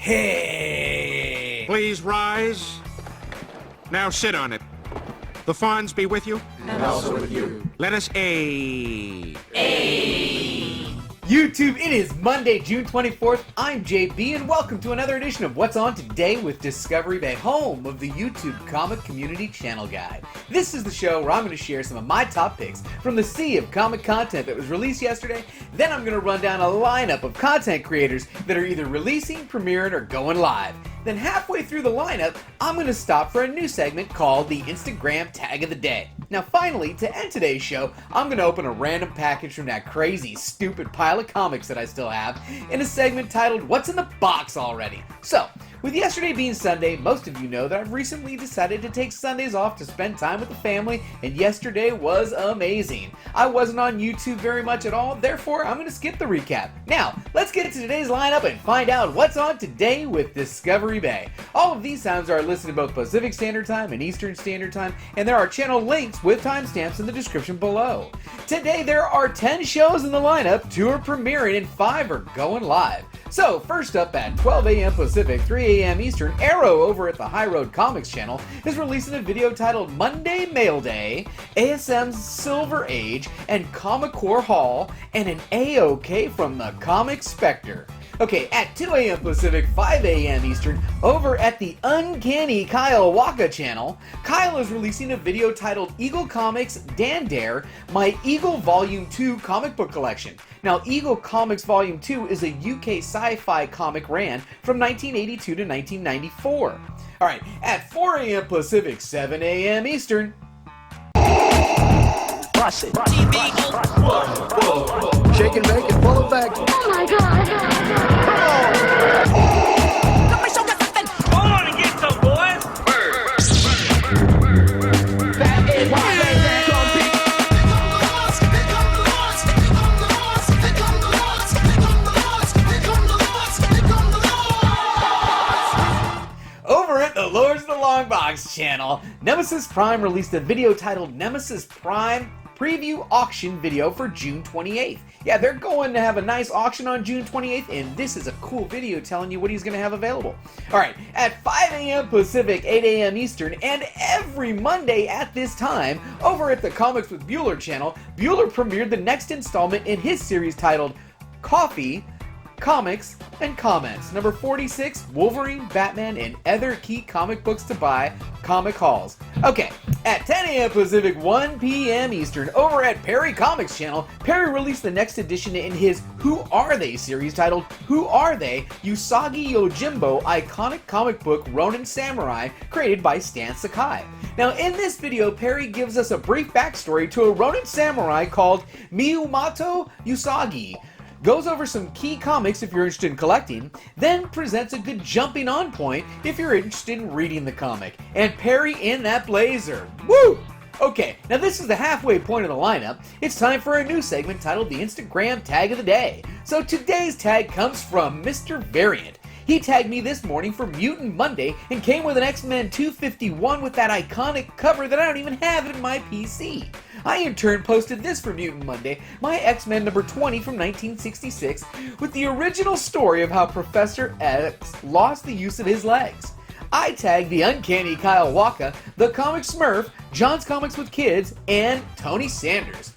Hey! Please rise. Now sit on it. The fawns be with you. And also with you. Let us aid. YouTube, it is Monday, June 24th. I'm JB, and welcome to another edition of What's On Today with Discovery Bay, home of the YouTube Comic Community Channel Guide. This is the show where I'm going to share some of my top picks from the sea of comic content that was released yesterday. Then I'm going to run down a lineup of content creators that are either releasing, premiering, or going live. Then halfway through the lineup, I'm going to stop for a new segment called the Instagram Tag of the Day. Now finally, to end today's show, I'm going to open a random package from that crazy, stupid pile of comics that I still have in a segment titled What's in the Box Already? So, with yesterday being Sunday, most of you know that I've recently decided to take Sundays off to spend time with the family, and yesterday was amazing. I wasn't on YouTube very much at all, therefore I'm going to skip the recap. Now, let's get to today's lineup and find out what's on today with Discovery Bay. All of these times are listed in both Pacific Standard Time and Eastern Standard Time, and there are channel links with timestamps in the description below. Today there are 10 shows in the lineup, 2 are premiering and 5 are going live. So, first up at 12 a.m. Pacific, 3 a.m. Eastern, Arrow over at the High Road Comics channel is releasing a video titled Monday Mailday, ASM's Silver Age, and Comic Core Hall, and an A-OK from the Comics SPECTRE. Okay, at 2 a.m. Pacific, 5 a.m. Eastern, over at the Uncanny Waaka channel, Kyle is releasing a video titled eaglecomics Dandare, My Eagle Volume 2 comic book collection. Now, Eagle Comics Volume 2 is a UK sci-fi comic ran from 1982 to 1994. Alright, at 4 a.m. Pacific, 7 a.m. Eastern, Bust it. Shake and bake and pull it back. Oh my god. Go on and get some, boys. That is why over at the Lords of the Long Box channel, Nemesis Prime released a video titled Nemesis Prime Preview Auction Video for June 28th. Yeah, they're going to have a nice auction on June 28th, and this is a cool video telling you what he's going to have available. Alright, at 5 a.m. Pacific, 8 a.m. Eastern, and every Monday at this time, over at the Comics with Bueller channel, Bueller premiered the next installment in his series titled Coffee, Comics, and Comments, number 46, Wolverine, Batman, and other key comic books to buy, comic halls. Okay, at 10 a.m. Pacific, 1 p.m. Eastern, over at Perry Comics channel, Perry released the next edition in his Who Are They series titled Who Are They? Usagi Yojimbo iconic comic book Ronin Samurai, created by Stan Sakai. Now, in this video, Perry gives us a brief backstory to a Ronin Samurai called Miyumoto Usagi, goes over some key comics if you're interested in collecting, then presents a good jumping on point if you're interested in reading the comic. And Perry in that blazer. Woo! Okay, now this is the halfway point of the lineup. It's time for a new segment titled the Instagram Tag of the Day. So today's tag comes from Mr. Variant. He tagged me this morning for Mutant Monday and came with an X-Men 251 with that iconic cover that I don't even have in my PC. I in turn posted this for Mutant Monday, my X-Men number 20 from 1966, with the original story of how Professor X lost the use of his legs. I tagged the Uncanny Waaka, the Comic Smurf, John's Comics with Kids, and Tony Sanders.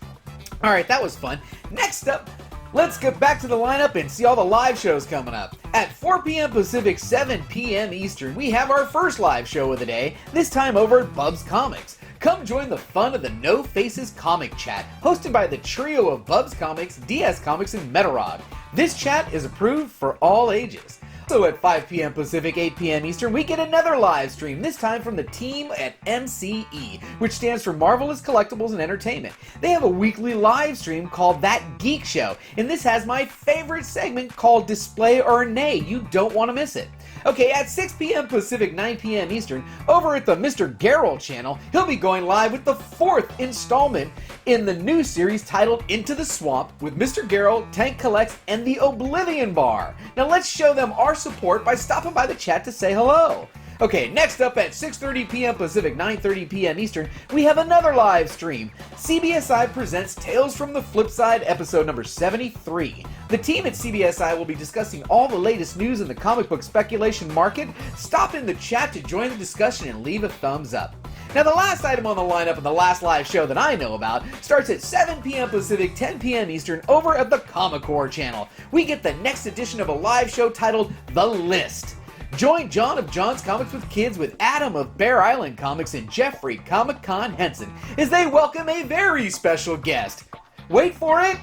Alright, that was fun. Next up, let's get back to the lineup and see all the live shows coming up. At 4 p.m. Pacific, 7 p.m. Eastern, we have our first live show of the day, this time over at BUB'S Comics. Come join the fun of the No Faces Comic Chat, hosted by the trio of BUB'S Comics, DS Comics, and Metarog. This chat is approved for all ages. So at 5 p.m. Pacific, 8 p.m. Eastern, we get another live stream, this time from the team at MCE, which stands for Marvelous Collectibles and Entertainment. They have a weekly live stream called That Geek Show, and this has my favorite segment called Display or Nay. You don't want to miss it. Okay, at 6 p.m. Pacific, 9 p.m. Eastern, over at the Mr. Garrell channel, he'll be going live with the 4th installment in the new series titled Into the Swamp with Mr. Garrell, Tank Collects, and the Oblivion Bar. Now let's show them our support by stopping by the chat to say hello. Okay, next up at 6:30 p.m. Pacific, 9:30 p.m. Eastern, we have another live stream. CBSI presents Tales from the Flipside, episode number 73. The team at CBSI will be discussing all the latest news in the comic book speculation market. Stop in the chat to join the discussion and leave a thumbs up. Now, the last item on the lineup and the last live show that I know about starts at 7 p.m. Pacific, 10 p.m. Eastern over at the Comic Core channel. We get the next edition of a live show titled The List. Join John of John's Comics with Kids with Adam of Bear Island Comics and Jeffrey Comic-Con Henson as they welcome a very special guest. Wait for it,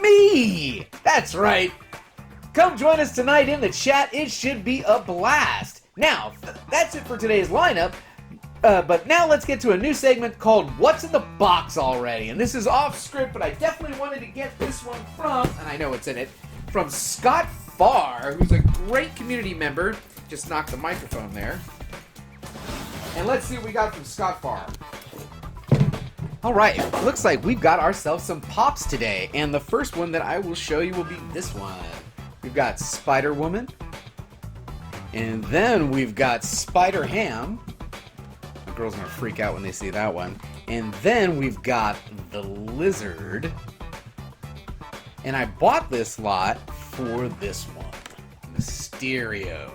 me! That's right. Come join us tonight in the chat. It should be a blast. Now, that's it for today's lineup. But now let's get to a new segment called What's in the Box Already? And this is off script, but I definitely wanted to get this one from, and I know it's in it, from Scott Farr, who's a great community member. Just knocked the microphone there. And let's see what we got from Scott Farr. Alright, looks like we've got ourselves some pops today. And the first one that I will show you will be this one. We've got Spider-Woman. And then we've got Spider-Ham. The girls are going to freak out when they see that one. And then we've got the Lizard. And I bought this lot for this one, Mysterio.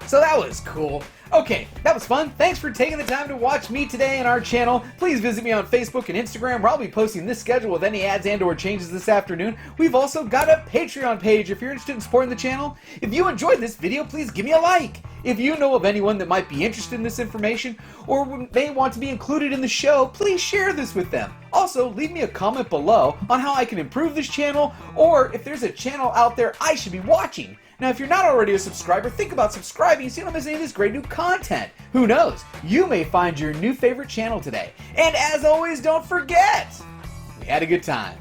So that was cool. Okay, that was fun. Thanks for taking the time to watch me today and our channel. Please visit me on Facebook and Instagram, where I'll be posting this schedule with any ads and or changes this afternoon. We've also got a Patreon page if you're interested in supporting the channel. If you enjoyed this video, please give me a like. If you know of anyone that might be interested in this information or may want to be included in the show, please share this with them. Also, leave me a comment below on how I can improve this channel or if there's a channel out there I should be watching. Now, if you're not already a subscriber, think about subscribing so you don't miss any of this great new content. Who knows? You may find your new favorite channel today. And as always, don't forget, we had a good time.